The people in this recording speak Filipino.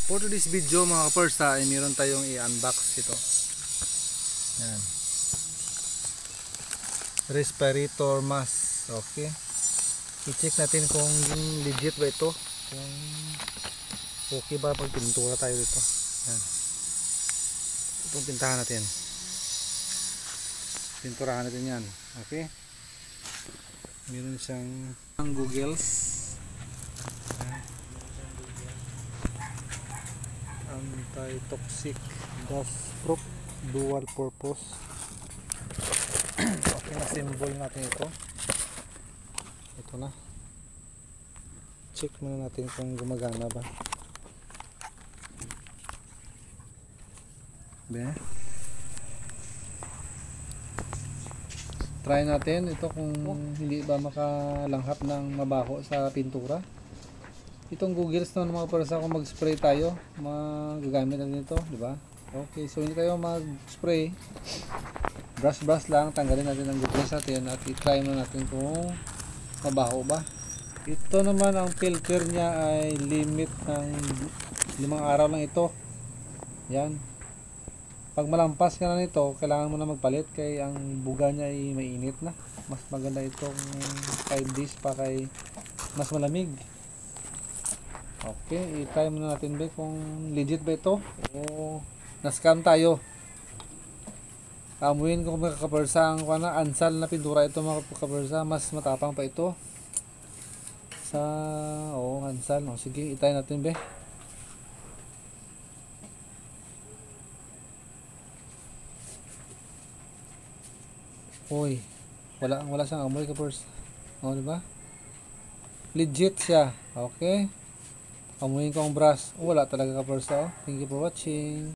For today's video mga kapersa ay meron tayong i-unbox ito. Yan. Respirator mask. Okay. I-check natin kung legit ba ito. Kung okay ba pag pintura tayo dito. Yan. Itong pintahan natin. Pinturahan natin yan. Okay. Meron siyang goggles. Anti-toxic dust proof dual purpose. Okay na, symbol natin ito. Ito na. Check muna natin kung gumagana ba. Try natin ito kung hindi ba makalanghap ng mabaho sa pintura. Itong goggles naman mga kapersa, kung mag-spray tayo, magagamit natin ito, di ba? Okay, so hindi tayo mag-spray. Brush lang, tanggalin natin ang goggles natin at i-try mo natin kung mabaho ba. Ito naman, ang filter niya ay limit ng 5 araw lang ito. Yan. Pag malampas ka na nito, kailangan mo na magpalit kay ang buga niya ay mainit na. Mas maganda itong 5 days pa kay mas malamig. Okay, i-try muna natin ba kung legit ba ito o na-scam tayo. Amuin ko mga kapersa ang ansal na pintura ito mga kapersa, mas matapang pa ito sa ansal. Sige, i-try natin ba. Uy, wala siyang amoy kapersa. Di ba? Legit siya. Okay. Amuhin ko ang brush. Wala talaga kapersa. Thank you for watching.